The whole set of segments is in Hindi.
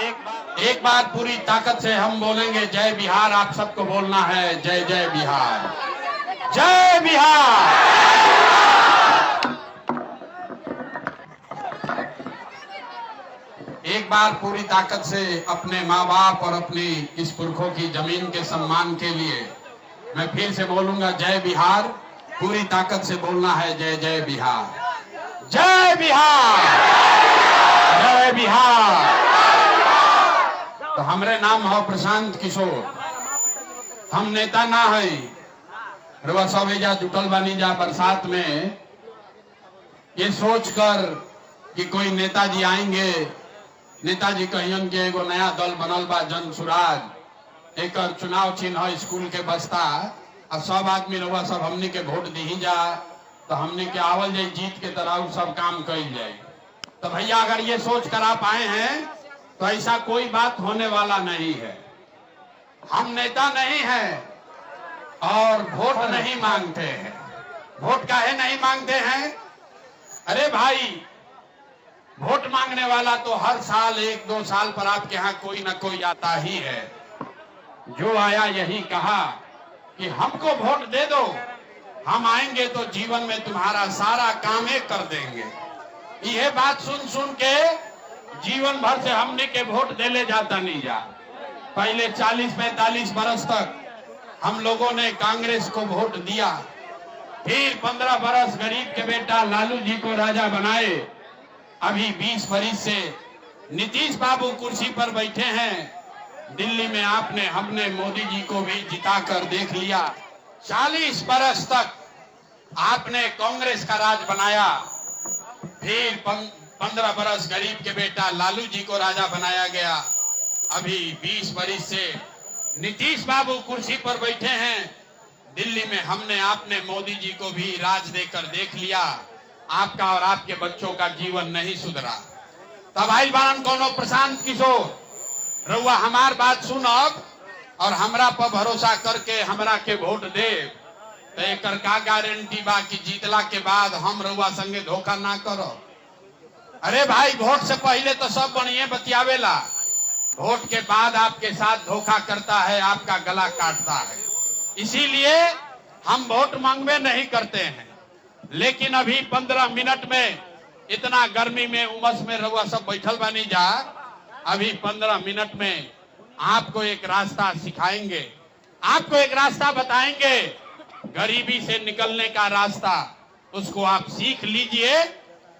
एक बार पूरी ताकत से हम बोलेंगे जय बिहार। आप सबको बोलना है जय जय बिहार, जय बिहार। एक बार पूरी ताकत से अपने माँ बाप और अपनी इस पुरखों की जमीन के सम्मान के लिए मैं फिर से बोलूंगा जय बिहार। पूरी ताकत से बोलना है जय जय बिहार, जय बिहार, जय बिहार। तो हमरे नाम हो प्रशांत किशोर। हम नेता ना है, रुआ सब एजा जुटल बानी जा बरसात में ये सोचकर कि कोई नेताजी आएंगे, नेताजी कहियन के एगो नया दल बनल बा जन सुराज, एक चुनाव चिन्ह स्कूल के बस्ता और सब आदमी रुआ सब हमनी के वोट दी जा तो हमनी के आवल जाए जीत के तरह सब काम कल जाए। तो भैया अगर ये सोच कर आप आए हैं तो ऐसा कोई बात होने वाला नहीं है। हम नेता नहीं हैं और वोट नहीं मांगते हैं। वोट काहे नहीं मांगते हैं? अरे भाई, वोट मांगने वाला तो हर साल 1-2 साल पर आपके यहाँ कोई ना कोई आता ही है। जो आया यही कहा कि हमको वोट दे दो, हम आएंगे तो जीवन में तुम्हारा सारा काम कर देंगे। यह बात सुन सुन के जीवन भर से हमने के वोट दे ले जाता नहीं जा। पहले 40-45 बरस तक हम लोगों ने कांग्रेस को वोट दिया, फिर 15 बरस गरीब के बेटा लालू जी को राजा बनाए। अभी 20 बरस से नीतीश बाबू कुर्सी पर बैठे हैं। दिल्ली में आपने हमने मोदी जी को भी जिताकर देख लिया। 40 बरस तक आपने कांग्रेस का राज बनाया, फिर 15 बरस गरीब के बेटा लालू जी को राजा बनाया गया। अभी 20 बरस से नीतीश बाबू कुर्सी पर बैठे हैं। दिल्ली में हमने आपने मोदी जी को भी राज देकर देख लिया। आपका और आपके बच्चों का जीवन नहीं सुधरा। तब आइल बारन कोनो प्रशांत किशोर, रउआ हमार बात सुनब और हमरा पर भरोसा करके हमरा के वोट दे तो एक का गारंटी बा कि जीतला के बाद हम रउआ संगे धोखा ना करो। अरे भाई, वोट से पहले तो सब बढ़िया बतियावेला, वोट के बाद आपके साथ धोखा करता है, आपका गला काटता है। इसीलिए हम वोट मांगवे नहीं करते हैं। लेकिन अभी 15 मिनट में इतना गर्मी में उमस में रउआ सब बैठल बानी जा, अभी 15 मिनट में आपको एक रास्ता सिखाएंगे, आपको एक रास्ता बताएंगे, गरीबी से निकलने का रास्ता। उसको आप सीख लीजिए,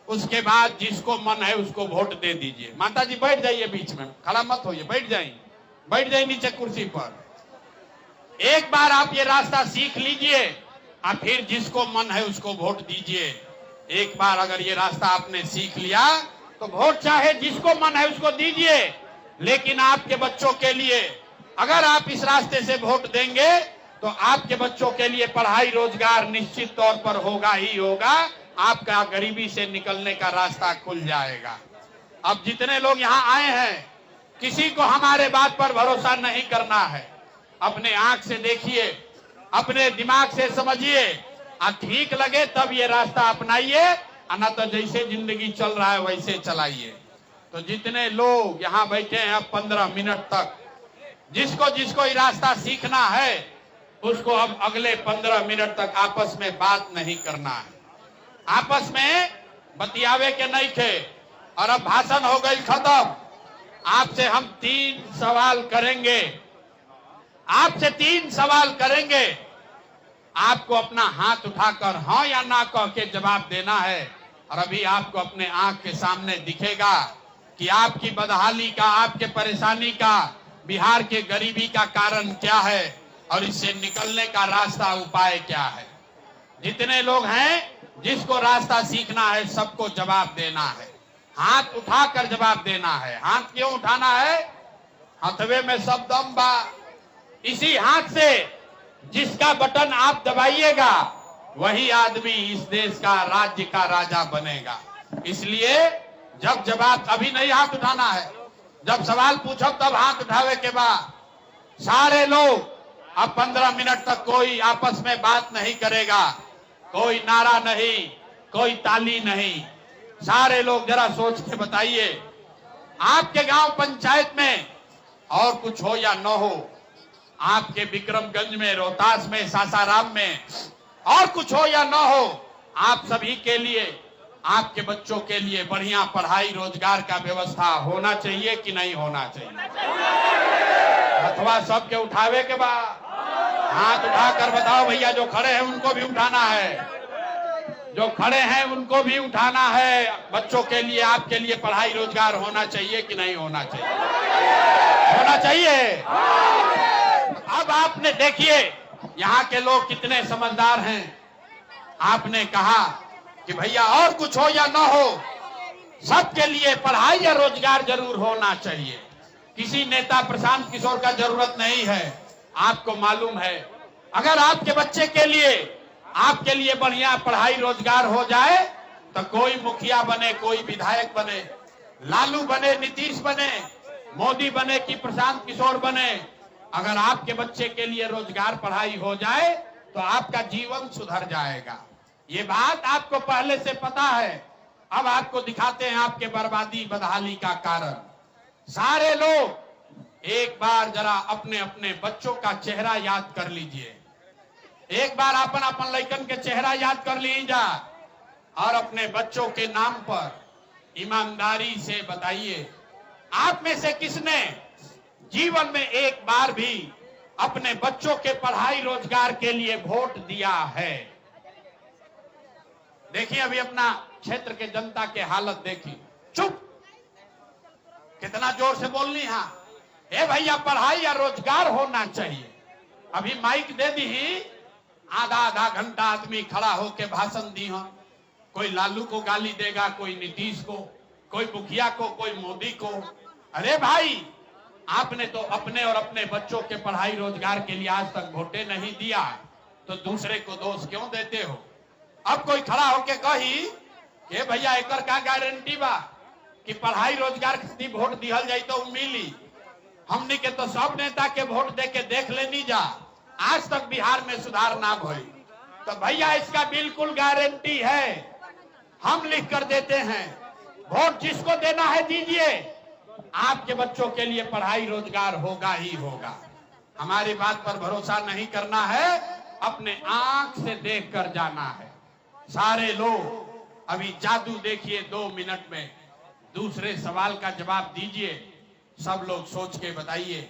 उसके बाद जिसको मन है उसको वोट दे दीजिए। माता जी बैठ जाइए, बीच में खड़ा मत होइए, बैठ जाइए नीचे कुर्सी पर। एक बार आप ये रास्ता सीख लीजिए और फिर जिसको मन है उसको वोट दीजिए। एक बार अगर ये रास्ता आपने सीख लिया तो वोट चाहे जिसको मन है उसको दीजिए। लेकिन आपके बच्चों के लिए अगर आप इस रास्ते से वोट देंगे तो आपके बच्चों के लिए पढ़ाई रोजगार निश्चित तौर पर होगा ही होगा। आपका गरीबी से निकलने का रास्ता खुल जाएगा। अब जितने लोग यहाँ आए हैं, किसी को हमारे बात पर भरोसा नहीं करना है। अपने आंख से देखिए, अपने दिमाग से समझिए, और ठीक लगे तब ये रास्ता अपनाइए, ना तो जैसे जिंदगी चल रहा है वैसे चलाइए। तो जितने लोग यहाँ बैठे हैं अब 15 मिनट तक, जिसको जिसको ये रास्ता सीखना है उसको अब अगले 15 मिनट तक आपस में बात नहीं करना है। आपस में बतियावे के नहीं थे। और अब भाषण हो गई खत्म। आपसे हम 3 सवाल करेंगे, आपसे 3 सवाल करेंगे। आपको अपना हाथ उठाकर हाँ या ना कह के जवाब देना है। और अभी आपको अपने आंख के सामने दिखेगा कि आपकी बदहाली का, आपके परेशानी का, बिहार के गरीबी का कारण क्या है और इससे निकलने का रास्ता उपाय क्या है। जितने लोग हैं, जिसको रास्ता सीखना है सबको जवाब देना है, हाथ उठाकर जवाब देना है। हाथ क्यों उठाना है? हथवे में सब दम बा। इसी हाथ से जिसका बटन आप दबाइएगा वही आदमी इस देश का, राज्य का राजा बनेगा। इसलिए जब जवाब, अभी नहीं हाथ उठाना है, जब सवाल पूछो तब हाथ उठावे के बाद सारे लोग अब 15 मिनट तक कोई आपस में बात नहीं करेगा, कोई नारा नहीं, कोई ताली नहीं। सारे लोग जरा सोच के बताइए, आपके गांव पंचायत में और कुछ हो या न हो, आपके विक्रमगंज में, रोहतास में, सासाराम में और कुछ हो या न हो, आप सभी के लिए, आपके बच्चों के लिए बढ़िया पढ़ाई रोजगार का व्यवस्था होना चाहिए कि नहीं होना चाहिए? अथवा सबके उठावे के बाद हाथ उठाकर बताओ भैया। जो खड़े हैं उनको भी उठाना है, जो खड़े हैं उनको भी उठाना है। बच्चों के लिए, आपके लिए पढ़ाई रोजगार होना चाहिए कि नहीं होना चाहिए? होना चाहिए। अब आपने देखिए यहाँ के लोग कितने समझदार हैं। आपने कहा कि भैया और कुछ हो या ना हो, सबके लिए पढ़ाई या रोजगार जरूर होना चाहिए। किसी नेता प्रशांत किशोर का जरूरत नहीं है। आपको मालूम है, अगर आपके बच्चे के लिए, आपके लिए बढ़िया पढ़ाई रोजगार हो जाए तो कोई मुखिया बने, कोई विधायक बने, लालू बने, नीतीश बने, मोदी बने कि प्रशांत किशोर बने, अगर आपके बच्चे के लिए रोजगार पढ़ाई हो जाए तो आपका जीवन सुधर जाएगा। ये बात आपको पहले से पता है। अब आपको दिखाते हैं आपके बर्बादी बदहाली का कारण। सारे लोग एक बार जरा अपने अपने बच्चों का चेहरा याद कर लीजिए। एक बार अपन अपन लड़कन के चेहरा याद कर लीजिए और अपने बच्चों के नाम पर ईमानदारी से बताइए, आप में से किसने जीवन में एक बार भी अपने बच्चों के पढ़ाई रोजगार के लिए वोट दिया है? देखिए अभी अपना क्षेत्र के जनता के हालत देखिए। चुप, कितना जोर से बोलनी है। ए भैया पढ़ाई या रोजगार होना चाहिए। अभी माइक दे दी, आधा आधा घंटा आदमी खड़ा होके भाषण दी हो। कोई लालू को गाली देगा, कोई नीतीश को, कोई मुखिया को, कोई मोदी को। अरे भाई, आपने तो अपने और अपने बच्चों के पढ़ाई रोजगार के लिए आज तक वोटे नहीं दिया, तो दूसरे को दोष क्यों देते हो? अब कोई खड़ा होके कही कि भैया एक का गारंटी बा कि पढ़ाई रोजगार की वोट दिहल जाए तो मिली। हमने के तो सब नेता के वोट दे के देख लेनी जा, आज तक बिहार में सुधार ना भई। तो भैया इसका बिल्कुल गारंटी है, हम लिख कर देते हैं। वोट जिसको देना है दीजिए, आपके बच्चों के लिए पढ़ाई रोजगार होगा ही होगा। हमारी बात पर भरोसा नहीं करना है, अपने आंख से देख कर जाना है। सारे लोग अभी जादू देखिए 2 मिनट में। दूसरे सवाल का जवाब दीजिए, सब लोग सोच के बताइए।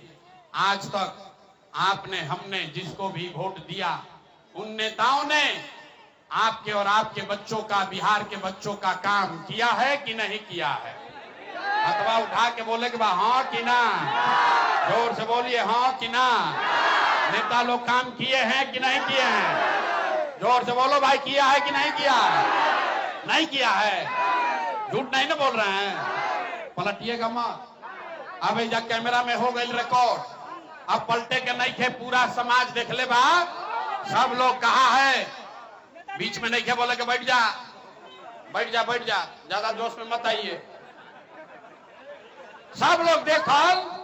आज तक आपने, हमने जिसको भी वोट दिया, उन नेताओं ने आपके और आपके बच्चों का, बिहार के बच्चों का काम किया है कि नहीं किया है? अथवा उठा के बोले कि हाँ कि ना, जोर से बोलिए हाँ कि ना। नेता लोग काम किए हैं कि नहीं किए हैं? जोर से बोलो भाई, किया है कि नहीं किया? नहीं किया है। झूठ नहीं ना बोल रहे हैं, पलटिएगा मत। अब जब कैमरा में हो गई रिकॉर्ड, अब पलटे के नहीं थे, पूरा समाज देख ले बा। सब लोग कहा है, बीच में नहीं थे बोले कि बैठ जा बैठ जा बैठ जा, ज्यादा जोश में मत आइए। सब लोग देखल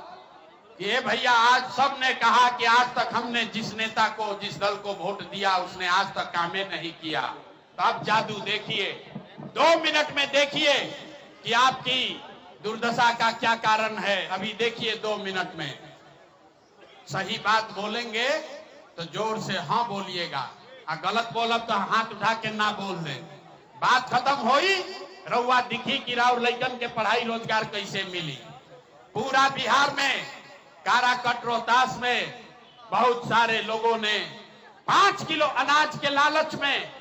कि ये भैया आज सबने कहा कि आज तक हमने जिस नेता को, जिस दल को वोट दिया उसने आज तक कामें नहीं किया। तो अब जादू देखिए, 2 मिनट में देखिए कि आपकी दुर्दशा का क्या कारण है। अभी देखिए 2 मिनट में। सही बात बोलेंगे तो जोर से हाँ बोलिएगा, और गलत बोलब तो हाथ उठा के ना बोल दे। बात खत्म होई, रउआ दिखी कि राउर लइकन के पढ़ाई रोजगार कैसे मिली। पूरा बिहार में, काराकट रोहतास में बहुत सारे लोगों ने 5 किलो अनाज के लालच में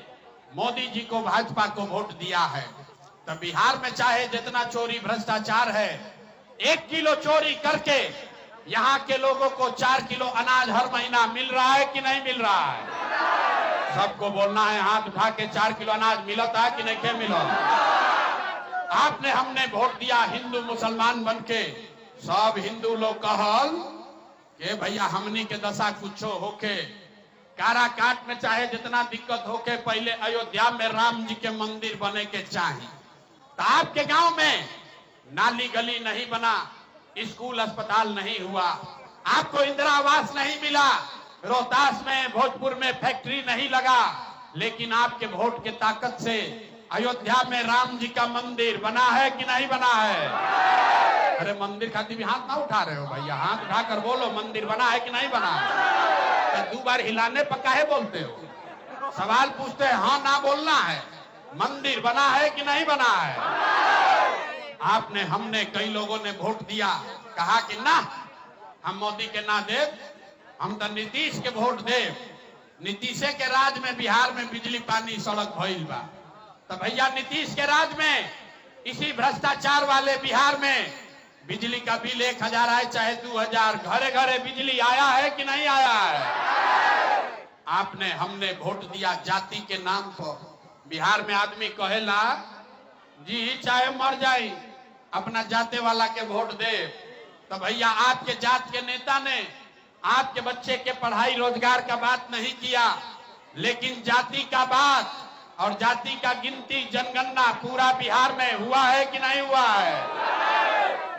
मोदी जी को, भाजपा को वोट दिया है। तो बिहार में चाहे जितना चोरी भ्रष्टाचार है, 1 किलो चोरी करके यहाँ के लोगों को 4 किलो अनाज हर महीना मिल रहा है कि नहीं मिल रहा है? सबको बोलना है हाथ उठा के, 4 किलो अनाज मिलता है कि नहीं के मिला? आपने, हमने वोट दिया हिंदू मुसलमान बन के। सब हिंदू लोग कहल कि भैया हमनी के दशा कुछो होके, काराकाट में चाहे जितना दिक्कत होके, पहले अयोध्या में राम जी के मंदिर बने के चाहिए। तो आपके गांव में नाली गली नहीं बना, स्कूल अस्पताल नहीं हुआ, आपको इंदिरा आवास नहीं मिला, रोहतास में, भोजपुर में फैक्ट्री नहीं लगा, लेकिन आपके वोट के ताकत से अयोध्या में राम जी का मंदिर बना है कि नहीं बना है? अरे मंदिर खातिर भी हाथ ना उठा रहे हो भैया, हाथ उठाकर बोलो मंदिर बना है कि नहीं बना है। तो 2 बार हिलाने पर काहे बोलते हो? सवाल पूछते हैं, हाँ ना बोलना है। मंदिर बना है कि नहीं बना है? आपने हमने कई लोगों ने वोट दिया, कहा कि ना हम मोदी के ना दे, हम तो नीतीश के वोट दे। नीतीशे के राज में बिहार में बिजली पानी सड़क भइल बा। तो भैया नीतीश के राज में इसी भ्रष्टाचार वाले बिहार में बिजली का बिल 1000 आए चाहे 2000, घरे घरे बिजली आया है कि नहीं आया है? आपने हमने वोट दिया जाति के नाम पर। बिहार में आदमी कहेला जी चाहे मर जाए अपना जाते वाला के वोट दे। तो भैया आपके जात के नेता ने आपके बच्चे के पढ़ाई रोजगार का बात नहीं किया, लेकिन जाति का बात और जाति का गिनती जनगणना पूरा बिहार में हुआ है कि नहीं हुआ है?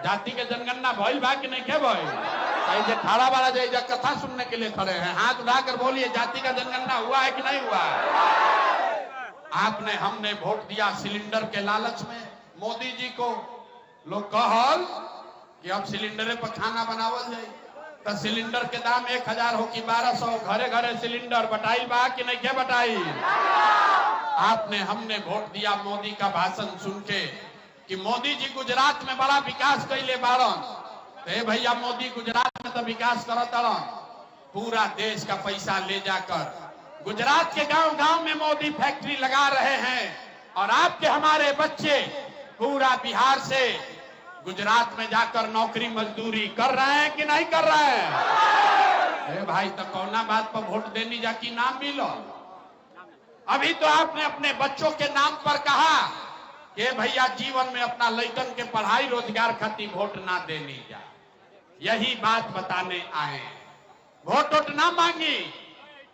जाति के जनगणना भइल बा कि नहीं के भइल? जो खड़ा वाला जो कथा सुनने के लिए खड़े हैं, हाथ उठाकर बोलिए जाति का जनगणना हुआ है कि नहीं हुआ है? आपने हमने वोट दिया सिलेंडर के लालच में मोदी जी को। लोग कहल कि अब सिलेंडर पर खाना बनावल जाए, तो सिलेंडर के दाम 1000 हो कि 1200, घरे घरे सिलेंडर बटाई बा कि नहीं के बटाई? आपने हमने वोट दिया मोदी का भाषण सुन के कि मोदी जी गुजरात में बड़ा विकास कैले बारन। तो भैया मोदी गुजरात में तो विकास करत रन, पूरा देश का पैसा ले जाकर गुजरात के गांव गांव में मोदी फैक्ट्री लगा रहे हैं, और आपके हमारे बच्चे पूरा बिहार से गुजरात में जाकर नौकरी मजदूरी कर रहे हैं कि नहीं कर रहे हैं? अरे भाई तो कौना बात पर वोट देनी जाकि नाम मिलो। अभी तो आपने अपने बच्चों के नाम पर कहा कि भैया जीवन में अपना लड़कन के पढ़ाई रोजगार खातिर वोट ना देनी जा। यही बात बताने आए, वोट वोट ना मांगी,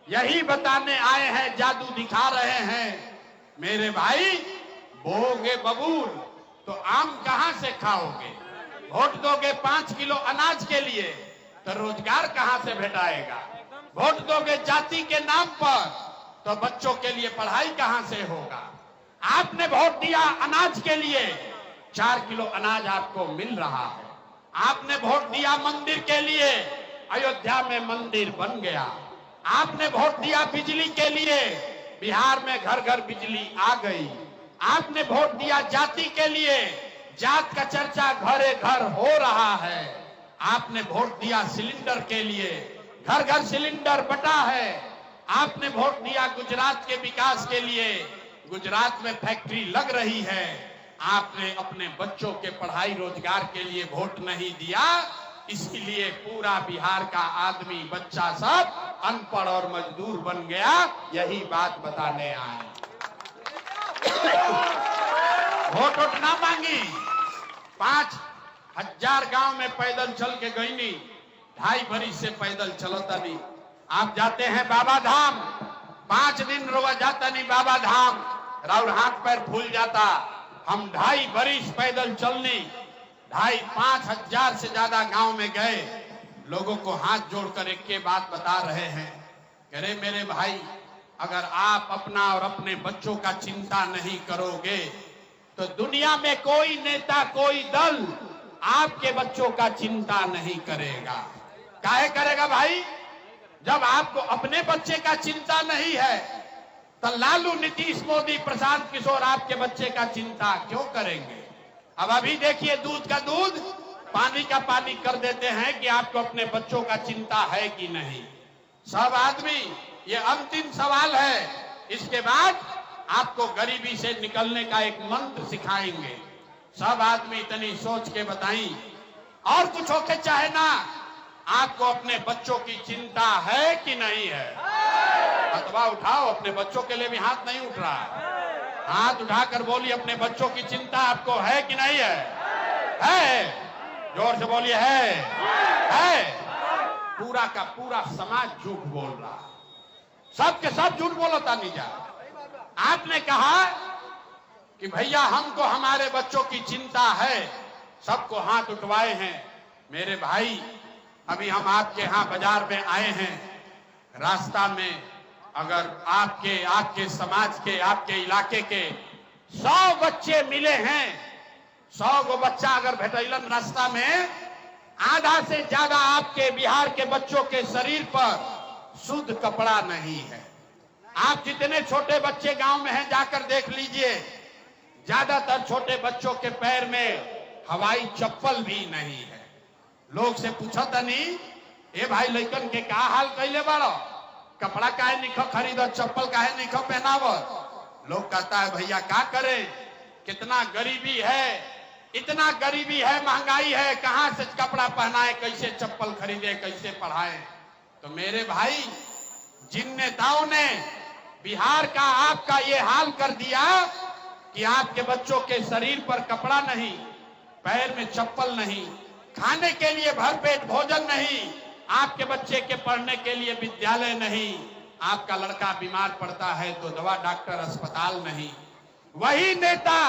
यही बताने आए हैं, जादू दिखा रहे हैं। मेरे भाई बोगे बबूल तो आम कहां से खाओगे? वोट दोगे 5 किलो अनाज के लिए तो रोजगार कहां से भेटाएगा? वोट दोगे जाति के नाम पर तो बच्चों के लिए पढ़ाई कहां से होगा? आपने वोट दिया अनाज के लिए, 4 किलो अनाज आपको मिल रहा है। आपने वोट दिया मंदिर के लिए, अयोध्या में मंदिर बन गया। आपने वोट दिया बिजली के लिए, बिहार में घर घर बिजली आ गई। आपने वोट दिया जाति के लिए, जात का चर्चा घरे घर हो रहा है। आपने वोट दिया सिलेंडर के लिए, घर घर सिलेंडर बटा है। आपने वोट दिया गुजरात के विकास के लिए, गुजरात में फैक्ट्री लग रही है। आपने अपने बच्चों के पढ़ाई रोजगार के लिए वोट नहीं दिया, इसीलिए पूरा बिहार का आदमी बच्चा सब अनपढ़ और मजदूर बन गया। यही बात बताने आए। वोट वोट ना मांगी, 5000 गांव में पैदल चल के गई नी, 2.5 बरिस से पैदल चलता नहीं। आप जाते हैं बाबा धाम, 5 दिन रोज जाता नहीं बाबा धाम, राउर हाथ पैर फूल जाता। हम 2.5 बरिस पैदल चलनी, 2,500 5000 से ज्यादा गांव में गए, लोगों को हाथ जोड़कर एक के बात बता रहे हैं। कह रहे मेरे भाई, अगर आप अपना और अपने बच्चों का चिंता नहीं करोगे तो दुनिया में कोई नेता कोई दल आपके बच्चों का चिंता नहीं करेगा। काहे करेगा भाई? जब आपको अपने बच्चे का चिंता नहीं है तो लालू, नीतीश, मोदी, प्रशांत किशोर आपके बच्चे का चिंता क्यों करेंगे? अब अभी देखिए, दूध का दूध पानी का पानी कर देते हैं कि आपको अपने बच्चों का चिंता है कि नहीं। सब आदमी, ये अंतिम सवाल है, इसके बाद आपको गरीबी से निकलने का एक मंत्र सिखाएंगे। सब आदमी इतनी सोच के बताई, और कुछ होके चाहे ना, आपको अपने बच्चों की चिंता है कि नहीं है? अथवा उठाओ, अपने बच्चों के लिए भी हाथ नहीं उठ रहा है। हाथ उठाकर बोलिए, अपने बच्चों की चिंता आपको है कि नहीं है? है, जोर से बोलिए है। पूरा का पूरा समाज झूठ बोल रहा, सबके सब झूठ बोलता नहीं जा। आपने कहा कि भैया हमको हमारे बच्चों की चिंता है, सबको हाथ उठवाए हैं। मेरे भाई, अभी हम आपके यहाँ बाजार में आए हैं, रास्ता में अगर आपके समाज के, आपके इलाके के 100 बच्चे मिले हैं, 100 गो बच्चा अगर भेटैलन रास्ता में, आधा से ज्यादा आपके बिहार के बच्चों के शरीर पर शुद्ध कपड़ा नहीं है। आप जितने छोटे बच्चे गांव में हैं जाकर देख लीजिए, ज्यादातर छोटे बच्चों के पैर में हवाई चप्पल भी नहीं है। लोग से पूछा था नहीं, ए भाई लइकन के का हाल कैले बाड़ो, कपड़ा काहे नहीं खरीदो, चप्पल काहे नहीं पहनावत। लोग कहता है भैया क्या करे, कितना गरीबी है, इतना गरीबी है, महंगाई है, कहां से कपड़ा पहनाए, कैसे चप्पल खरीदे, कैसे पढ़ाए। तो मेरे भाई, जिन नेताओं ने बिहार का आपका ये हाल कर दिया कि आपके बच्चों के शरीर पर कपड़ा नहीं, पैर में चप्पल नहीं, खाने के लिए भरपेट भोजन नहीं, आपके बच्चे के पढ़ने के लिए विद्यालय नहीं, आपका लड़का बीमार पड़ता है तो दवा डॉक्टर अस्पताल नहीं, वही नेता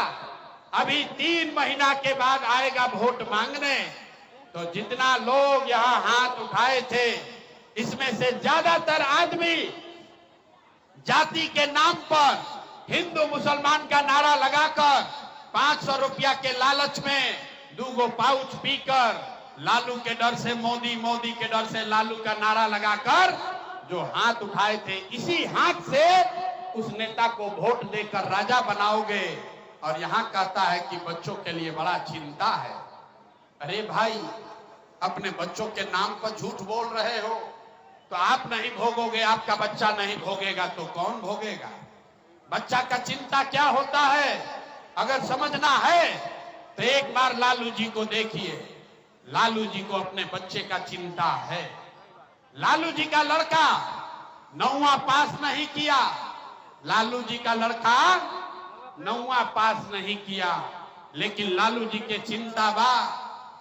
अभी 3 महीना के बाद आएगा वोट मांगने। तो जितना लोग यहां हाथ उठाए थे, इसमें से ज्यादातर आदमी जाति के नाम पर हिंदू मुसलमान का नारा लगाकर 500 रुपया के लालच में 2 गो पाउच पीकर, लालू के डर से मोदी, मोदी के डर से लालू का नारा लगाकर जो हाथ उठाए थे, इसी हाथ से उस नेता को वोट देकर राजा बनाओगे। और यहां कहता है कि बच्चों के लिए बड़ा चिंता है। अरे भाई, अपने बच्चों के नाम पर झूठ बोल रहे हो तो आप नहीं भोगोगे, आपका बच्चा नहीं भोगेगा तो कौन भोगेगा। बच्चा का चिंता क्या होता है अगर समझना है तो एक बार लालू जी को देखिए। लालू जी को अपने बच्चे का चिंता है। लालू जी का लड़का 9वां पास नहीं किया, लालू जी का लड़का 9वां पास नहीं किया, लेकिन लालू जी के चिंता बा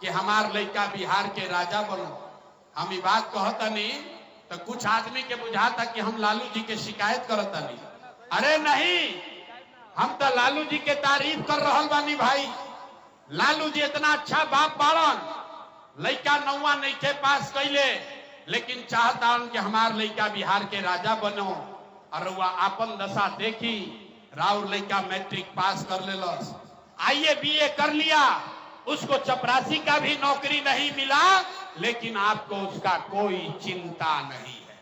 कि हमार लड़का बिहार के राजा बनो। हम ये बात कहता नहीं तो कुछ आदमी के बुझाता कि हम लालू जी के शिकायत करता नहीं। अरे नहीं, हम तो लालू जी के तारीफ कर रहल बानी भाई। लालू जी इतना अच्छा बाप बाड़न, लड़का 9वां नहीं थे पास कैले, लेकिन चाहता कि हमार लड़का बिहार के राजा बनो। और वह आपन दशा देखी, राउर लड़का मैट्रिक पास कर लेलस, आईए बीए कर लिया, उसको चपरासी का भी नौकरी नहीं मिला, लेकिन आपको उसका कोई चिंता नहीं है।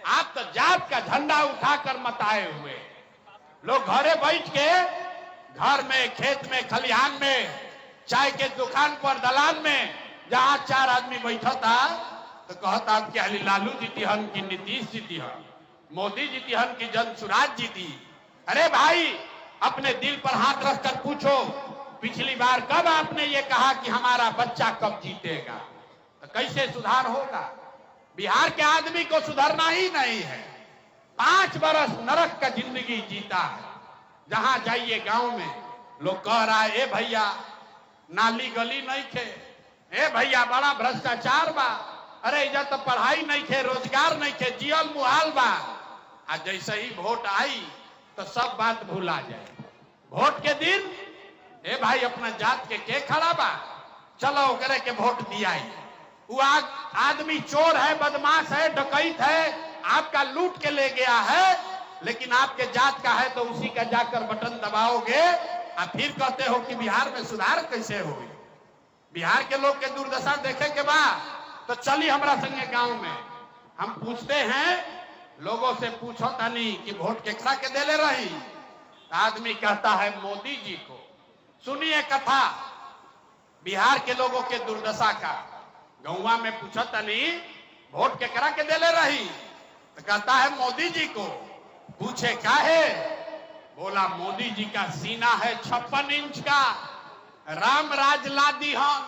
आप तो जात का झंडा उठाकर मताए हुए। लोग घरे बैठ के, घर में, खेत में, खलिहान में, चाय के दुकान पर, दलान में, जहां 4 आदमी बैठा था तो कहता कि अली लालू जी तिहन की नीतीश जी तिहन, मोदी जी तिहन की जनसुराज जी दी। अरे भाई, अपने दिल पर हाथ रखकर पूछो, पिछली बार कब आपने ये कहा कि हमारा बच्चा कब जीतेगा? तो कैसे सुधार होगा? बिहार के आदमी को सुधरना ही नहीं है। 5 बरस नरक का जिंदगी जीता है। जहां जाइए गांव में लोग कह रहा है, ए भैया नाली गली नहीं थे, ए भैया बड़ा भ्रष्टाचार बा, अरे इधर तो पढ़ाई नहीं थे, रोजगार नहीं थे, जियल मुहाल बा। आज जैसे ही वोट आई तो सब बात भूला जाए। वोट के दिन ए भाई अपना जात के खड़ा बा, चलो ओकरे के वोट दिया। वो आदमी चोर है, बदमाश है, डकैत है, आपका लूट के ले गया है, लेकिन आपके जात का है तो उसी का जाकर बटन दबाओगे और फिर कहते हो कि बिहार में सुधार कैसे होगी। बिहार के लोग के दुर्दशा देखे के बाद तो चली हमारा संगे गांव में। हम पूछते हैं, लोगों से पूछो तानी कि वोट केकरा के देले रही। आदमी कहता है मोदी जी को। सुनिए कथा बिहार के लोगों के दुर्दशा का। गौवा में पूछो तानी वोट केकरा के देले रही तो कहता है मोदी जी को। पूछे क्या है? बोला मोदी जी का सीना है 56 इंच का, राम राज ला दी हन,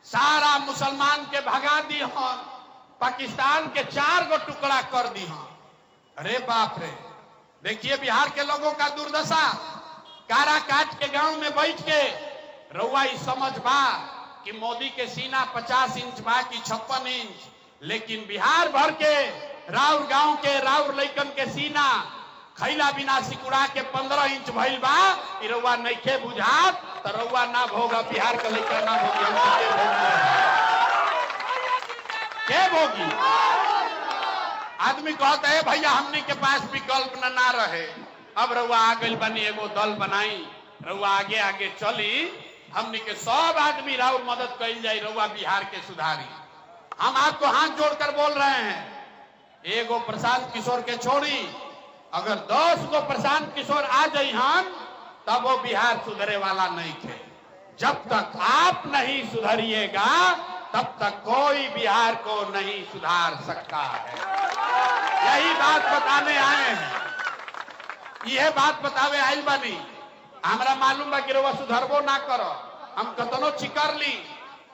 सारा मुसलमान के भगा दी हन, पाकिस्तान के 4 गो टुकड़ा कर दी हन। अरे बाप रे, देखिए बिहार के लोगों का दुर्दशा। कारा काट के गांव में बैठ के रउआ समझ बा कि मोदी के सीना 50 इंच बा कि 56 इंच, लेकिन बिहार भर के राउर गांव के राउर लइकन के सीना खैला बिना सिकुड़ा के 15 इंच भइल बा। रउआ नइखे बुझात तो रउआ ना भोगा, बिहार के लइका ना भोगी, के भोगी? आदमी कहता है भैया हमने के पास विकल्प ना रहे, अब रउआ आ गई बनी, एगो दल बनाई, रउआ आगे आगे चली हमने के सब आदमी राउर मदद कल जाए, रउआ बिहार के सुधारी। हम आपको हाथ जोड़कर बोल रहे हैं, एगो प्रशांत किशोर के छोड़ी, अगर 10 गो प्रशांत किशोर आ जाई हम, तब वो बिहार सुधरे वाला नहीं थे। जब तक आप नहीं सुधरिएगा तब तक कोई बिहार को नहीं सुधार सकता है। यही बात बताने आए हैं, यह बात बतावे आई बनी। हमरा मालूम बा कि रउआ सुधरबो ना करो, हम कतनो चिकर ली,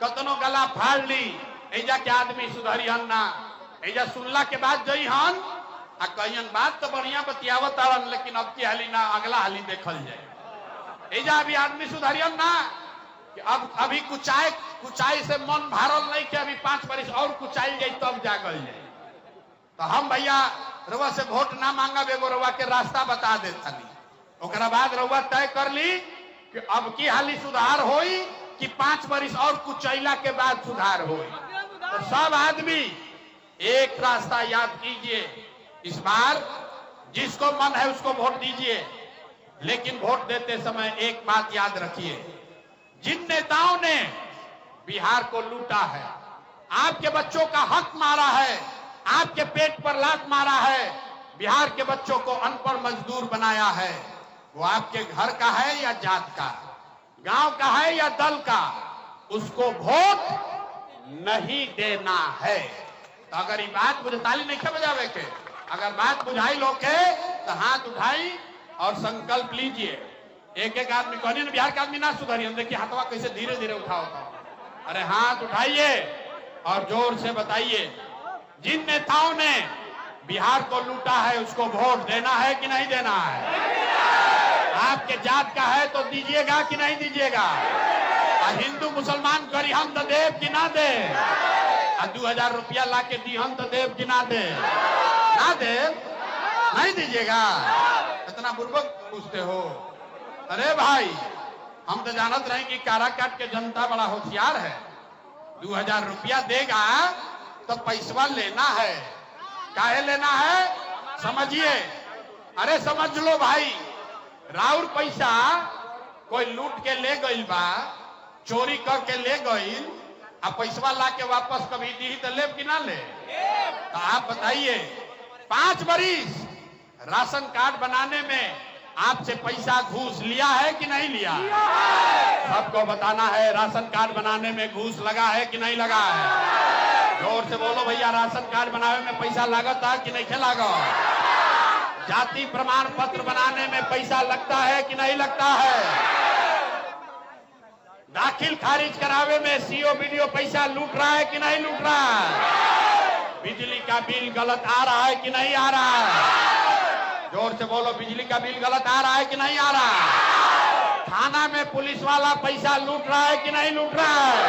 कतनो गला फाड़ ली, एजा के आदमी सुधरियन ना। एजा सुनला के बाद जई हन आ कहियन बात तो बढ़िया बतियावत आवन, लेकिन अब की हाली ना अगला हाली देखल जाए। एजा अभी आदमी सुधरियन ना कि अब अभी कुचाई से मन भारल नहीं कि अभी 5 बरिस और कुचाई जाए तब जागल जाए। तो हम भैया रउआ से वोट ना मांगा, बेगो रउआ के रास्ता बता देतनी। ओकरा बाद रउआ तय कर ली कि अब की हाली सुधार होई कि 5 बरिस और कुचैला के बाद सुधार होई। तो सब आदमी एक रास्ता याद कीजिए, इस बार जिसको मन है उसको वोट दीजिए, लेकिन वोट देते समय एक बात याद रखिए, जिन नेताओं ने बिहार को लूटा है, आपके बच्चों का हक मारा है, आपके पेट पर लात मारा है, बिहार के बच्चों को अनपढ़ मजदूर बनाया है, वो आपके घर का है या जात का, गांव का है या दल का, उसको वोट नहीं देना है। तो अगर ये बात बुझताली नहीं बजावे के, अगर बात बुझाई लोग के तो हाथ उठाई और संकल्प लीजिए। एक एक आदमी कहनी बिहार का आदमी ना सुधरिए, हम देखिए हाथवा कैसे धीरे धीरे उठाओ। अरे हाथ उठाइए और जोर से बताइए, जिन नेताओं ने बिहार को लूटा है उसको वोट देना है कि नहीं देना है? आपके जात का है तो दीजिएगा कि नहीं दीजिएगा? हिंदू मुसलमान करी हम तो देव कि ना दे? 2000 रुपया ला के दी हम तो देव कि ना दे? ना देव, नहीं दीजिएगा? इतना बुर्बक पूछते हो? अरे भाई, हम तो जानत रहे कि काराकाट के जनता बड़ा होशियार है। 2000 रुपया देगा तो पैसा लेना है। काहे लेना है समझिए। अरे समझ लो भाई, राउर पैसा कोई लूट के ले गई बा, चोरी करके ले गई, अब पैसा ला के वापस कभी दी तो ले कि ना ले? तो आप बताइए, 5 बरिस राशन कार्ड बनाने में आपसे पैसा घूस लिया है कि नहीं लिया? सबको बताना है, राशन कार्ड बनाने में घूस लगा है कि नहीं लगा है? जोर से बोलो भैया, राशन कार्ड बनाने में पैसा लागत है कि नहीं लागो? जाति प्रमाण पत्र बनाने में पैसा लगता है कि नहीं लगता है? दाखिल खारिज करावे में सीओ बीडीओ पैसा लूट रहा है कि नहीं लूट रहा है? बिजली का बिल गलत आ रहा है कि नहीं आ रहा है? जोर से बोलो, बिजली का बिल गलत आ रहा है कि नहीं आ रहा है? थाना में पुलिस वाला पैसा लूट रहा है कि नहीं लूट रहा है?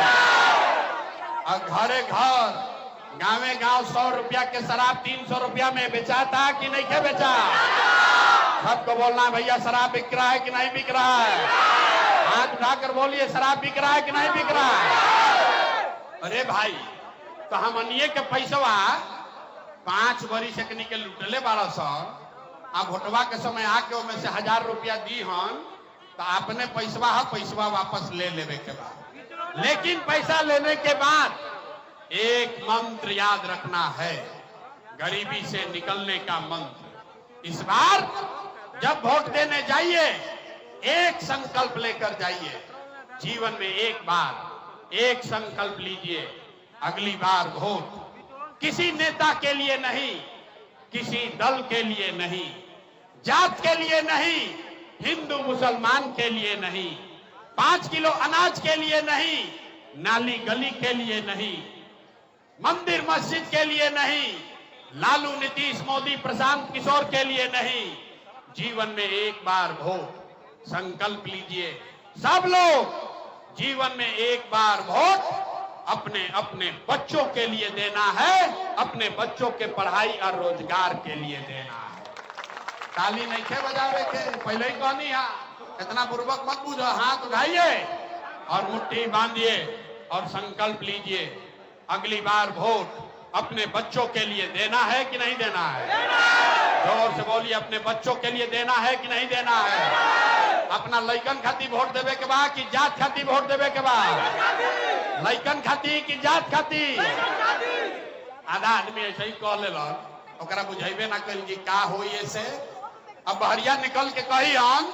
और घरे घर, गाँवे गांव 100 रुपया के शराब 300 रुपया में बेचाता कि नहीं क्या बेचा? सबको बोलना भैया, शराब बिक रहा है कि नहीं बिक रहा है? हाथ उठाकर बोलिए, शराब बिक रहा है कि नहीं बिक रहा है? अरे भाई, तो हम अनिये के पैसवा 5 बरिस एकनी के लुटले 1200, अब वोटवा के समय आके उनमें से 1000 रुपया दी हन, तो आपने पैसवा वापस ले लेवे के बाद। लेकिन पैसा लेने के बाद एक मंत्र याद रखना है, गरीबी से निकलने का मंत्र। इस बार जब वोट देने जाइए, एक संकल्प लेकर जाइए। जीवन में एक बार एक संकल्प लीजिए, अगली बार वोट किसी नेता के लिए नहीं, किसी दल के लिए नहीं, जात के लिए नहीं, हिंदू मुसलमान के लिए नहीं, 5 किलो अनाज के लिए नहीं, नाली गली के लिए नहीं, मंदिर मस्जिद के लिए नहीं, लालू नीतीश मोदी प्रशांत किशोर के लिए नहीं। जीवन में एक बार वोट संकल्प लीजिए। सब लोग जीवन में एक बार वोट अपने अपने बच्चों के लिए देना है, अपने बच्चों के पढ़ाई और रोजगार के लिए देना है। ताली नहीं थे बजावे के, पहले ही कहनी है, इतना पूर्वक मत बुझो। हाथ उठाइए और मुट्ठी बांधिए और संकल्प लीजिए, अगली बार वोट अपने बच्चों के लिए देना है कि नहीं देना है? जोर से बोलिए, अपने बच्चों के लिए देना है कि नहीं देना है? अपना लइकन खाती वोट देवे के बाद कि जात खाती वोट देवे के बाद? लइकन खाती कि जात खाती? आधा आदमी ऐसे ही कह ले ओकरा बुझेबे ना कल कि का हो ऐसे। अब बहरिया निकल के कही हम,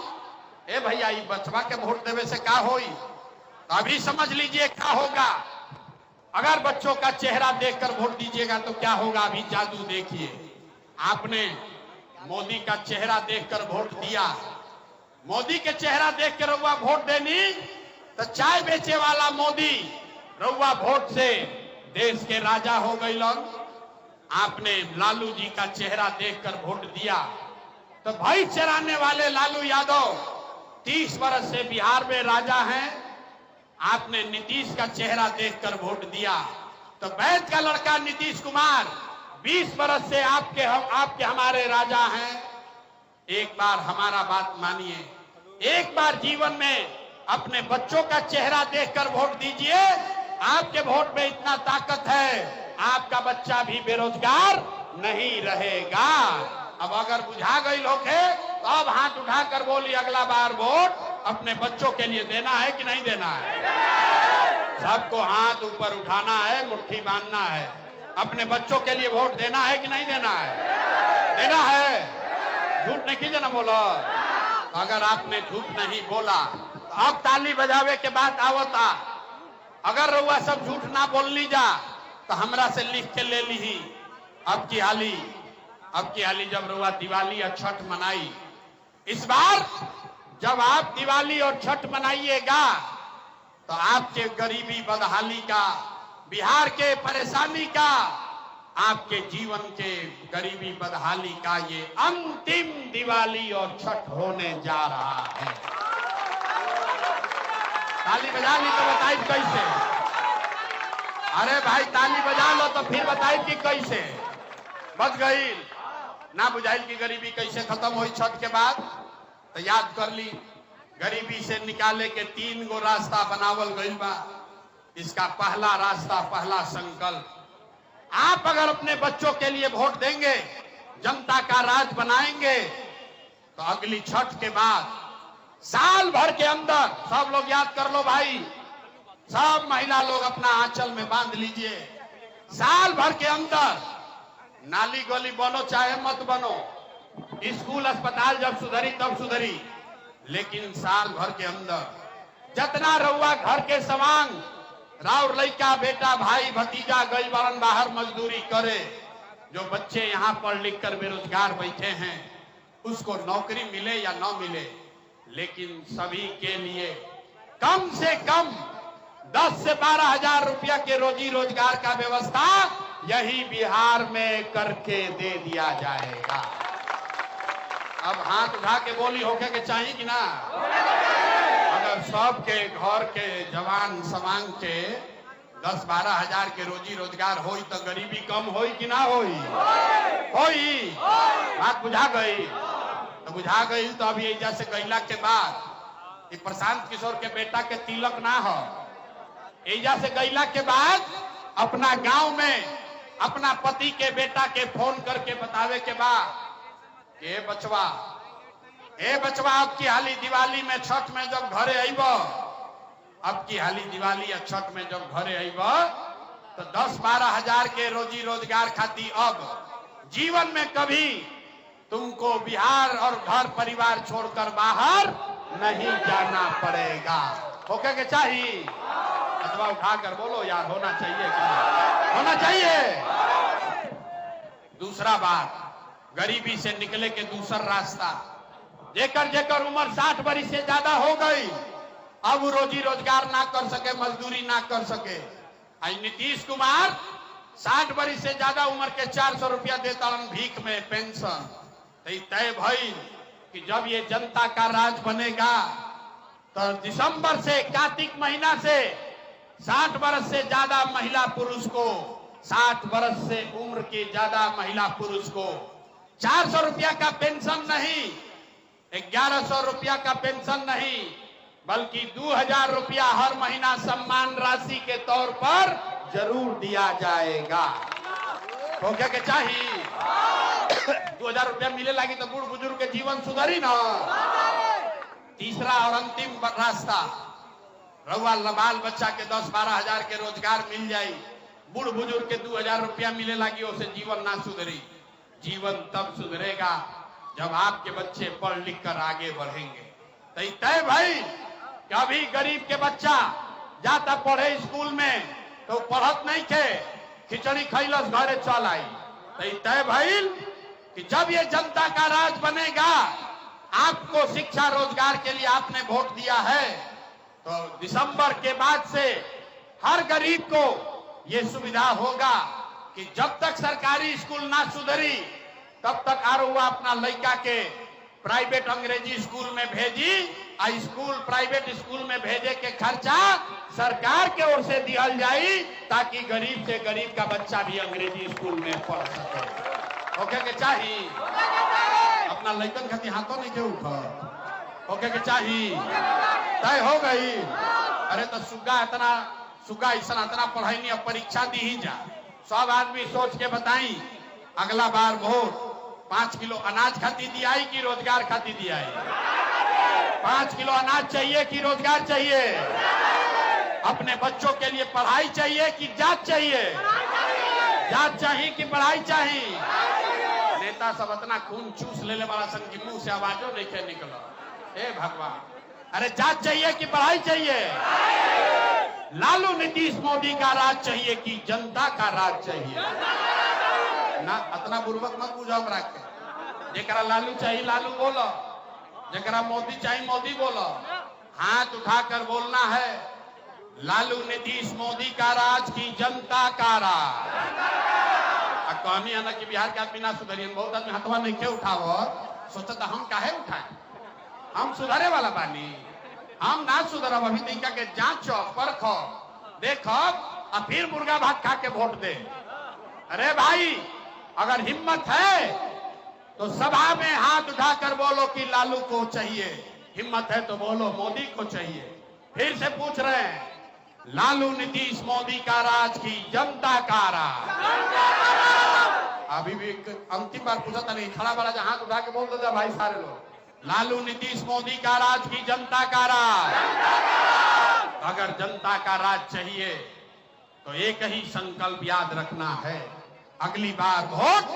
ए भैया ये बचवा के वोट देवे से का होई? तो अभी समझ लीजिए क्या होगा। अगर बच्चों का चेहरा देखकर वोट दीजिएगा तो क्या होगा, अभी जादू देखिए। आपने मोदी का चेहरा देखकर वोट दिया, मोदी के चेहरा देखकर रउआ वोट देनी, तो चाय बेचे वाला मोदी रउआ वोट से देश के राजा हो गई लोग। आपने लालू जी का चेहरा देखकर वोट दिया तो भाई चराने वाले लालू यादव 30 वर्ष से बिहार में राजा हैं। आपने नीतीश का चेहरा देखकर वोट दिया तो वैद्य का लड़का नीतीश कुमार 20 वर्ष से आपके हमारे राजा हैं। एक बार हमारा बात मानिए, एक बार जीवन में अपने बच्चों का चेहरा देखकर वोट दीजिए। आपके वोट में इतना ताकत है, आपका बच्चा भी बेरोजगार नहीं रहेगा। अब अगर बुझा गई लोग है तो अब हाथ उठाकर बोली, अगला बार वोट अपने बच्चों के लिए देना है कि नहीं देना है? सबको हाथ ऊपर उठाना है, मुट्ठी बांधना है। अपने बच्चों के लिए वोट देना है कि नहीं देना है? देना है। झूठ नहीं कीजिए ना बोलो। अगर आपने झूठ नहीं बोला तो अब ताली बजावे के बाद आवता। अगर रउआ सब झूठ ना बोल ली जा तो हमरा से लिख के ले ली। अब की हाली जब रउआ दिवाली और छठ मनाई, इस बार जब आप दिवाली और छठ मनाइएगा तो आपके गरीबी बदहाली का, बिहार के परेशानी का, आपके जीवन के गरीबी बदहाली का ये अंतिम दिवाली और छठ होने जा रहा है। ताली बजा ली तो बताइए कैसे? अरे भाई ताली बजा लो तो फिर बताइए कि कैसे? बच गई ना, बुझाइल की गरीबी कैसे खत्म हुई छठ के बाद? तो याद कर ली, गरीबी से निकाले के 3 गो रास्ता बनावल गई बा। इसका पहला रास्ता, पहला संकल्प, आप अगर अपने बच्चों के लिए वोट देंगे, जनता का राज बनाएंगे, तो अगली छठ के बाद साल भर के अंदर, सब लोग याद कर लो भाई, सब महिला लोग अपना आंचल में बांध लीजिए, साल भर के अंदर नाली गली बनो चाहे मत बनो, स्कूल अस्पताल जब सुधरी तब सुधरी, लेकिन साल भर के अंदर जितना रउआ घर के सवांग राउर लइका बेटा भाई भतीजा गई बारन बाहर मजदूरी करे, जो बच्चे यहाँ पढ़ लिख कर बेरोजगार बैठे हैं उसको नौकरी मिले या न मिले, लेकिन सभी के लिए कम से कम 10 से 12 हजार रुपया के रोजी रोजगार का व्यवस्था यही बिहार में करके दे दिया जाएगा। अब हाथ उठा के बोली होके के चाहिए कि ना? अगर सबके घर के जवान समांग के 10-12 हजार के रोजी रोजगार होई तो गरीबी कम होई कि ना होई? होई। बात बुझा गई? तो बुझा गई तो अभी एजा से गईला के बाद प्रशांत किशोर के बेटा के तिलक ना हो, एजा से गईला के बाद अपना गांव में अपना पति के बेटा के फोन करके बतावे के बाद, ए बचवा अब की हाली दिवाली में छठ में जब घरे आइब, अब की हाली दिवाली या छठ में जब घरे आइब तो 10-12 हजार के रोजी रोजगार खाती अब जीवन में कभी तुमको बिहार और घर परिवार छोड़कर बाहर नहीं जाना पड़ेगा। होके के चाहिए? अथवा उठाकर बोलो यार, होना चाहिए क्या? होना चाहिए। दूसरा बात, गरीबी से निकले के दूसरा रास्ता, जेकर उम्र 60 वर्ष से ज्यादा हो गई, अब रोजी रोजगार ना कर सके, मजदूरी ना कर सके। आज नीतीश कुमार 60 वर्ष से ज्यादा उम्र के 400 रुपया देता भीख में पेंशन। तय भई कि जब ये जनता का राज बनेगा तो दिसंबर से कार्तिक महीना से 60 वर्ष से ज्यादा महिला पुरुष को, 60 वर्ष से उम्र के ज्यादा महिला पुरुष को 400 रुपया का पेंशन नहीं, 1100 रुपया का पेंशन नहीं, बल्कि 2000 रुपया हर महीना सम्मान राशि के तौर पर जरूर दिया जाएगा। हो क्या के चाहिए? 2000 रुपया मिले लगी तो बूढ़ बुजुर्ग के जीवन सुधरी ना। तीसरा और अंतिम रास्ता, रउआ बाल बच्चा के 10-12 हजार के रोजगार मिल जाई, बूढ़ बुजुर्ग के 2000 रुपया मिले लगी, उससे जीवन ना सुधरी। जीवन तब सुधरेगा जब आपके बच्चे पढ़ लिख कर आगे बढ़ेंगे। तो तय भाई कि अभी गरीब के बच्चा जाता पढ़े स्कूल में तो पढ़त नहीं थे, खिचड़ी खैलस घरे चल आई। तो तय भाई कि जब ये जनता का राज बनेगा, आपको शिक्षा रोजगार के लिए आपने वोट दिया है, तो दिसंबर के बाद से हर गरीब को ये सुविधा होगा कि जब तक सरकारी स्कूल ना सुधरी तब तक आरुआ अपना लड़का के प्राइवेट अंग्रेजी स्कूल में भेजी। स्कूल प्राइवेट स्कूल में भेजे के खर्चा सरकार के ओर से दिया जाए, ताकि गरीब से गरीब का बच्चा भी अंग्रेजी स्कूल में पढ़ सके। ओके के चाहिए अपना लड़कन खातिर हाथों नहीं के उठा, ओके के चाहिए तय हो गई। अरे तो सुगा इतना पढ़ाई नहीं, अब परीक्षा दी ही जा। सब आदमी सोच के बताई अगला बार वोट 5 किलो अनाज खाती दियाई कि रोजगार खाती दियाई? 5 किलो अनाज चाहिए कि रोजगार चाहिए? अपने बच्चों के लिए पढ़ाई चाहिए कि जात चाहिए? जात चाहिए कि पढ़ाई चाहिए? नेता सब इतना खून चूस ले वाला संग की मुंह से आवाजों नहीं निकला। हे भगवान, अरे जात चाहिए कि पढ़ाई चाहिए? लालू नीतीश मोदी का राज चाहिए कि जनता का राज चाहिए? ना इतना बुर्बक मत बुझो हमरा के। जेकरा लालू चाहिए लालू बोलो, जेकरा मोदी चाहिए मोदी बोलो। हाथ उठाकर बोलना है, लालू नीतीश मोदी का राज की जनता का राज। कहनी है ना कि बिहार के आदमी ना सुधरिए, बहुत आदमी हथवा नहीं के उठाओ, सोचता हम काहे उठाए, हम सुधारे वाला बानी, हम ना सुधरब। अभी तक के जांचो परखो देखो और फिर मुर्गा भात खा के वोट दे। अरे भाई, अगर हिम्मत है तो सभा में हाथ उठाकर बोलो कि लालू को चाहिए, हिम्मत है तो बोलो मोदी को चाहिए। फिर से पूछ रहे हैं, लालू नीतीश मोदी का राज की जनता का राज? अभी भी अंतिम बार पूछा था नहीं, खड़ा बड़ा हाथ उठा के बोल दो भाई सारे लोग, लालू नीतीश मोदी का राज की जनता का राज? अगर जनता का राज चाहिए तो एक ही संकल्प याद रखना है, अगली बार वोट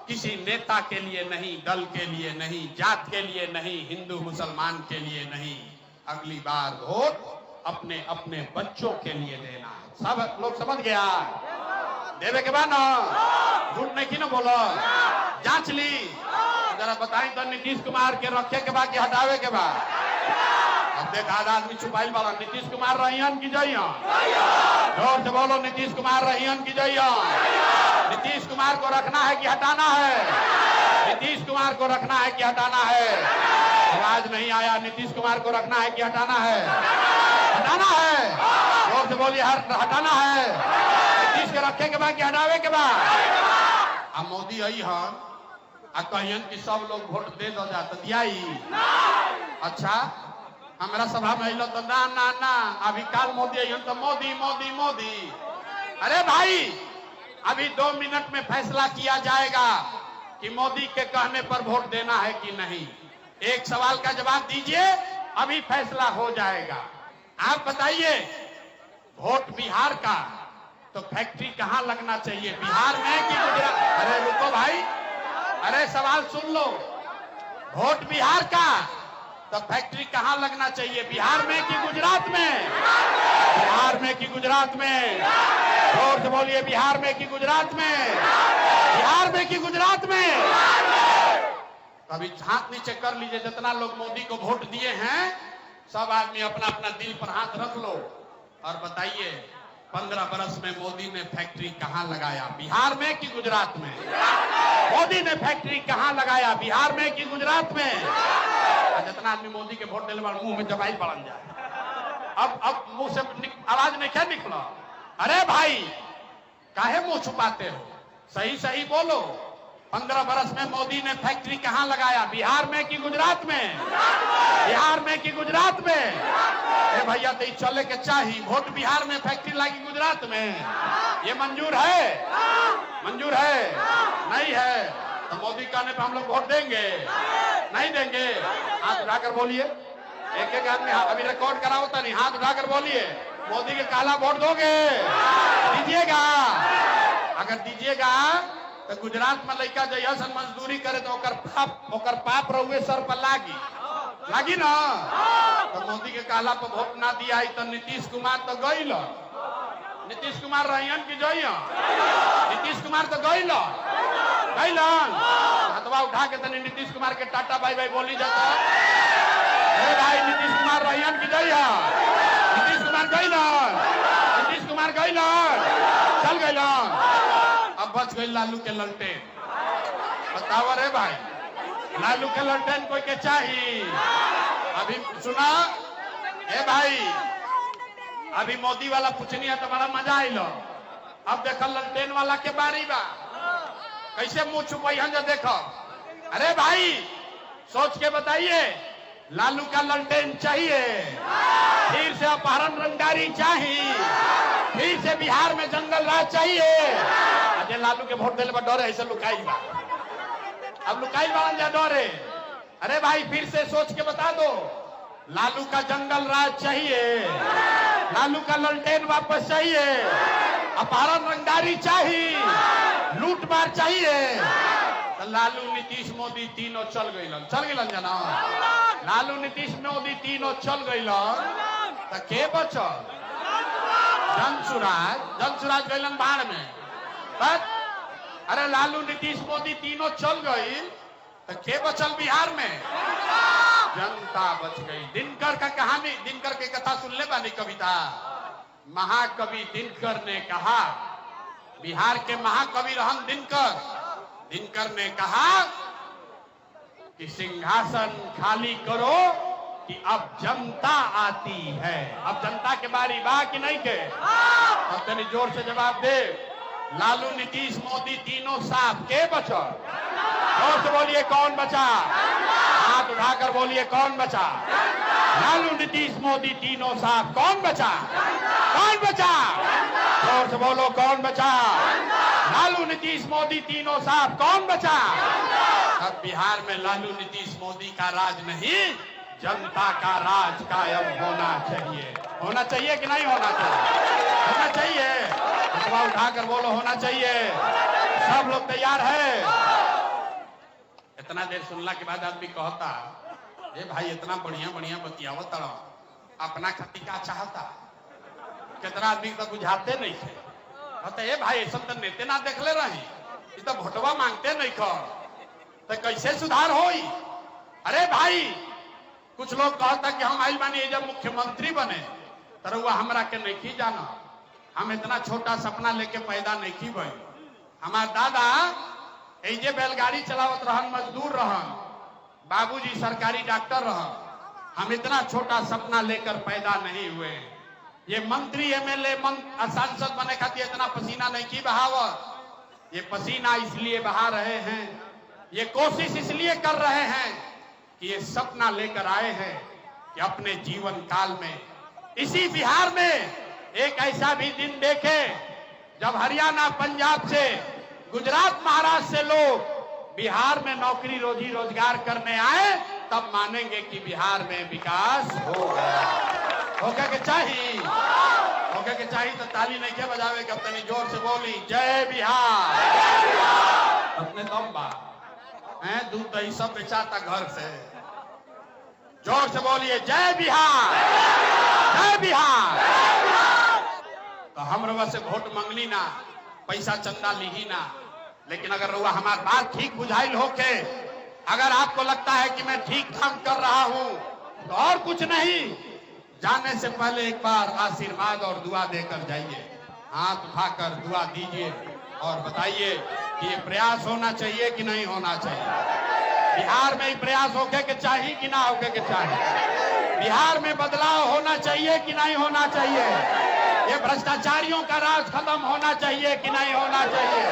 किसी नेता के लिए नहीं, दल के लिए नहीं, जात के लिए नहीं, हिंदू मुसलमान के लिए नहीं, अगली बार वोट अपने अपने बच्चों के लिए देना है। सब लोग समझ गया? देवे के बाद ना झूठ नहीं की ना बोलो, जांच ली जरा बताई तो नीतीश कुमार के रखे के बाद कि हटावे के बाद? अब देख आदमी छुपाई वाला, नीतीश कुमार रहियन की जइयन? जोर से बोलो, नीतीश कुमार रहियन की जइयन? नीतीश कुमार को रखना है कि हटाना है? नीतीश कुमार को रखना है कि हटाना है? आवाज नहीं आया। नीतीश कुमार को रखना है कि हटाना है? हटाना है। जोर से बोलिए, हटाना है। नीतीश के रखे के बाद कि हटावे के बाद? अब मोदी आई हम कहियन कि सब लोग वोट दे दो जा तो दियाई? अच्छा, हमारा सभा में अलो तो ना ना ना, अभी काल मोदी आई तो मोदी मोदी मोदी। अरे भाई, अभी 2 मिनट में फैसला किया जाएगा कि मोदी के कहने पर वोट देना है कि नहीं। एक सवाल का जवाब दीजिए, अभी फैसला हो जाएगा। आप बताइए, वोट बिहार का तो फैक्ट्री कहां लगना चाहिए, बिहार में कि गुजरात? अरे रुको भाई, अरे सवाल सुन लो। वोट बिहार का तो फैक्ट्री कहां लगना चाहिए, बिहार में कि गुजरात में? बिहार में कि गुजरात में? जोर से बोलिए, बिहार में कि गुजरात में? बिहार में कि गुजरात में? कभी हाथ नीचे कर लीजिए, जितना लोग मोदी को वोट दिए हैं सब आदमी अपना अपना दिल पर हाथ रख लो और बताइए, 15 बरस में मोदी ने फैक्ट्री कहां लगाया, बिहार में कि गुजरात में? मोदी ने फैक्ट्री कहां लगाया, बिहार में कि गुजरात में? जितना आदमी मोदी के वोट देने वाले मुंह में जबाई बढ़ जाए। अब मुंह से आवाज नहीं क्या निकला? अरे भाई, काहे मुंह छुपाते हो? सही सही बोलो, 15 बरस में मोदी ने फैक्ट्री कहां लगाया, बिहार में कि गुजरात में? बिहार में कि गुजरात में? भैया तो चले के चाहिए, वोट बिहार में फैक्ट्री लगी गुजरात में, ये मंजूर है? मंजूर है? नहीं है। तो मोदी कहने पे हम लोग वोट देंगे? नहीं देंगे। हाथ उठाकर बोलिए, एक एक आदमी अभी रिकॉर्ड करा होता नहीं, हाथ उठाकर बोलिए, मोदी के काला वोट दोगे? दीजिएगा? अगर दीजिएगा तो गुजरात में लड़का जैसन मजदूरी करे तो ओकर पाप रहुए सर पर लागी ना। तो मोदी के काला पर वोट ना दिया तो नीतीश कुमार तो गई। नीतीश कुमार रहियन की जइया? नीतीश कुमार तो गई हथवा उठा के तनी नीतीश कुमार के टाटा बाय बाय बोली जाता। भाई नीतीश कुमार रहियन की जइया? नीतीश कुमार गई। नीतीश कुमार गई, चल गई। अब बच गई लालू के ललटेन। बताओ रे भाई, लालू के ललटेन कोई के चाहिए? अभी सुना ए भाई, अभी मोदी वाला पूछनी है तो बड़ा मजा आइल। अब देखो ललटेन वाला के बारी बा, कैसे मुंह छुपाई जो देखो। अरे भाई सोच के बताइए, लालू का ललटेन चाहिए? फिर से अपहरण रंगदारी चाहिए? फिर से बिहार में जंगल राज चाहिए? अजय लालू के वोट देने पर डरे ऐसे लुकाई बा, अब लुकाई बावन जा डरे। अरे भाई फिर से सोच के बता दो, लालू का जंगल राज चाहिए? लालू का ललटेन वापस चाहिए? अपहरण रंगदारी चाहिए? लूटमार चाहिए? तो लालू नीतीश मोदी तीनों चल गई जना। लालू नीतीश मोदी तीनों चल गई तो के बचल? जनसुराज गईलन बाढ़ में। बस अरे लालू नीतीश मोदी तीनों चल गई तो के बचल बिहार में? जनता बच गई। दिनकर का कहानी, दिनकर की कथा सुन ले बानी कविता। महाकवि दिनकर ने कहा, बिहार के महाकवि रहन दिनकर ने कहा कि सिंहासन खाली करो कि अब जनता आती है। अब जनता के बारी बा कि नहीं के? अब तनी जोर से जवाब दे। लालू नीतीश मोदी तीनों साफ, के बचा? जोर से बोलिए कौन बचा? हाथ उठाकर बोलिए कौन बचा? लालू नीतीश मोदी तीनों साफ, कौन बचा? कौन बचा? जोर से बोलो कौन बचा? लालू नीतीश मोदी तीनों साफ, कौन बचा? अब बिहार में लालू नीतीश मोदी का राज नहीं, जनता का राज कायम होना चाहिए। होना चाहिए कि नहीं होना चाहिए? होना चाहिए। हथवा उठाकर बोलो होना चाहिए। सब लोग तैयार है? इतना देर सुनला के बाद आदमी कहता, ए भाई इतना बढ़िया बतियावत तड़ा, अपना खातिर का चाहता? कितना आदमी तो बुझाते नहीं थे। कहते ए भाई सब तो नेते ना देखले रही, तो भोटवा मांगते नहीं कर, तो कैसे सुधार होई? अरे भाई कुछ लोग कहता कि हम आइल बानी जब मुख्यमंत्री बने तरह हमरा के नहीं जाना, हम इतना छोटा सपना लेके पैदा नहीं भई। हमार दादा ऐजे बैलगाड़ी चलावत रहन, मजदूर रहन, बाबूजी सरकारी डॉक्टर रहन। हम इतना छोटा सपना लेकर पैदा नहीं हुए। ये मंत्री एमएलए सांसद बने खातिर इतना पसीना नहीं की बहावत। ये पसीना इसलिए बहा रहे हैं, ये कोशिश इसलिए कर रहे हैं कि ये सपना लेकर आए हैं कि अपने जीवन काल में इसी बिहार में एक ऐसा भी दिन देखे जब हरियाणा पंजाब से गुजरात महाराष्ट्र से लोग बिहार में नौकरी रोजी रोजगार करने आए, तब मानेंगे कि बिहार में विकास हो गया। होके के चाहिए, होके के चाहिए तो ताली नहीं के बजावे के अपनी जोर से बोली जय बिहार। अपने दम बा हैं, दूध दही सब बेचाता घर से। जोर से बोलिए जय बिहार, जय बिहार। तो हम रउआ से वोट मंगली ना, पैसा चंदा लीही ना, लेकिन अगर रउआ हमार बात ठीक बुझाइल होके, अगर आपको लगता है कि मैं ठीक काम कर रहा हूं, तो और कुछ नहीं, जाने से पहले एक बार आशीर्वाद और दुआ देकर जाइए। हाथ उठाकर दुआ दीजिए और बताइए कि ये प्रयास होना चाहिए कि नहीं होना चाहिए। बिहार में प्रयास होके के चाहिए कि ना होके के चाहिए? बिहार में बदलाव होना चाहिए कि नहीं होना चाहिए? ये भ्रष्टाचारियों का राज खत्म होना चाहिए कि नहीं होना चाहिए?